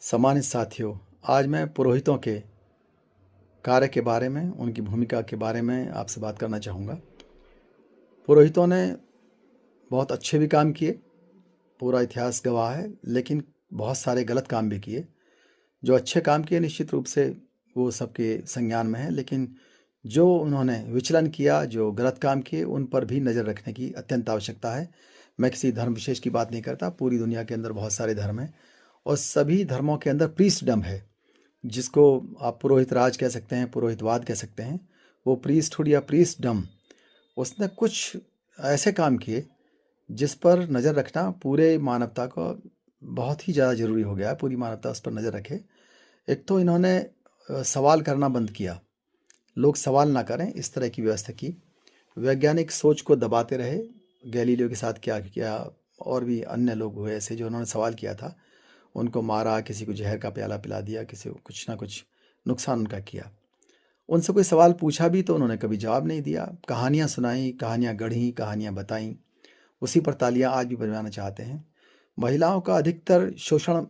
सम्मानित साथियों, आज मैं पुरोहितों के कार्य के बारे में, उनकी भूमिका के बारे में आपसे बात करना चाहूँगा। पुरोहितों ने बहुत अच्छे भी काम किए, पूरा इतिहास गवाह है, लेकिन बहुत सारे गलत काम भी किए। जो अच्छे काम किए निश्चित रूप से वो सबके संज्ञान में है, लेकिन जो उन्होंने विचलन किया, जो गलत काम किए, उन पर भी नज़र रखने की अत्यंत आवश्यकता है। मैं किसी धर्म विशेष की बात नहीं करता, पूरी दुनिया के अंदर बहुत सारे धर्म हैं और सभी धर्मों के अंदर प्रीस्टडम है, जिसको आप पुरोहित राज कह सकते हैं, पुरोहितवाद कह सकते हैं। वो प्रीस्टहुड या प्रीस्टडम, उसने कुछ ऐसे काम किए जिस पर नज़र रखना पूरे मानवता को बहुत ही ज़्यादा ज़रूरी हो गया है। पूरी मानवता उस पर नज़र रखे। एक तो इन्होंने सवाल करना बंद किया, लोग सवाल ना करें, इस तरह की व्यवस्था की। वैज्ञानिक सोच को दबाते रहे। गैलीलियो के साथ क्या किया, और भी अन्य लोग हुए ऐसे जो उन्होंने सवाल किया था, उनको मारा, किसी को जहर का प्याला पिला दिया, किसी को कुछ ना कुछ नुकसान उनका किया। उनसे कोई सवाल पूछा भी तो उन्होंने कभी जवाब नहीं दिया। कहानियाँ सुनाई, कहानियाँ गढ़ी, कहानियाँ बताईं, उसी पर तालियां आज भी बजवाना चाहते हैं। महिलाओं का अधिकतर शोषण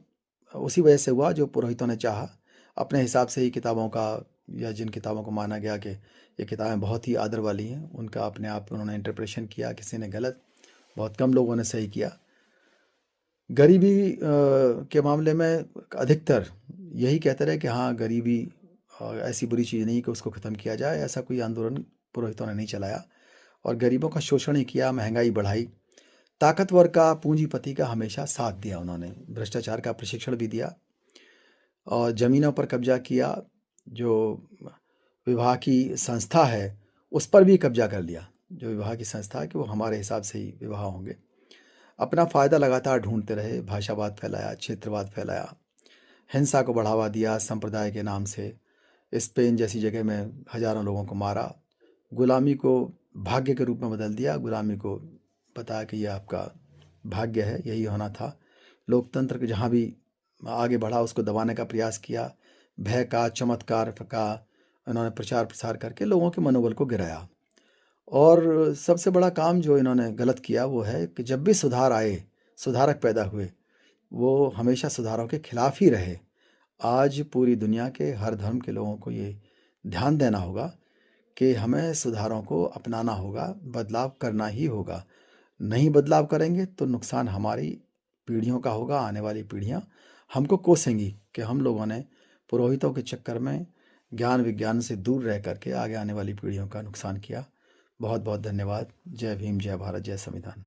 उसी वजह से हुआ जो पुरोहितों ने चाहा। अपने हिसाब से ही किताबों का, या जिन किताबों को माना गया कि ये किताबें बहुत ही आदर वाली हैं, उनका अपने आप उन्होंने इंटरप्रेशन किया। किसी ने गलत, बहुत कम लोगों ने सही किया। गरीबी के मामले में अधिकतर यही कहते रहे कि हाँ, गरीबी ऐसी बुरी चीज़ नहीं कि उसको ख़त्म किया जाए। ऐसा कोई आंदोलन पुरोहितों ने नहीं चलाया और गरीबों का शोषण ही किया, महंगाई बढ़ाई। ताकतवर का, पूंजीपति का हमेशा साथ दिया उन्होंने। भ्रष्टाचार का प्रशिक्षण भी दिया और ज़मीनों पर कब्जा किया। जो विवाह की संस्था है उस पर भी कब्जा कर लिया। जो विवाह की संस्था है कि वो हमारे हिसाब से ही विवाह होंगे। अपना फ़ायदा लगातार ढूंढते रहे। भाषावाद फैलाया, क्षेत्रवाद फैलाया, हिंसा को बढ़ावा दिया संप्रदाय के नाम से। स्पेन जैसी जगह में हजारों लोगों को मारा। गुलामी को भाग्य के रूप में बदल दिया। गुलामी को बताया कि यह आपका भाग्य है, यही होना था। लोकतंत्र के जहाँ भी आगे बढ़ा उसको दबाने का प्रयास किया। भय का, चमत्कार का इन्होंने प्रचार प्रसार करके लोगों के मनोबल को गिराया। और सबसे बड़ा काम जो इन्होंने गलत किया वो है कि जब भी सुधार आए, सुधारक पैदा हुए, वो हमेशा सुधारों के खिलाफ ही रहे। आज पूरी दुनिया के हर धर्म के लोगों को ये ध्यान देना होगा कि हमें सुधारों को अपनाना होगा, बदलाव करना ही होगा। नहीं बदलाव करेंगे तो नुकसान हमारी पीढ़ियों का होगा। आने वाली पीढ़ियां हमको कोसेंगी कि हम लोगों ने पुरोहितों के चक्कर में ज्ञान विज्ञान से दूर रह करके आगे आने वाली पीढ़ियों का नुकसान किया। बहुत बहुत धन्यवाद। जय भीम, जय भारत, जय संविधान।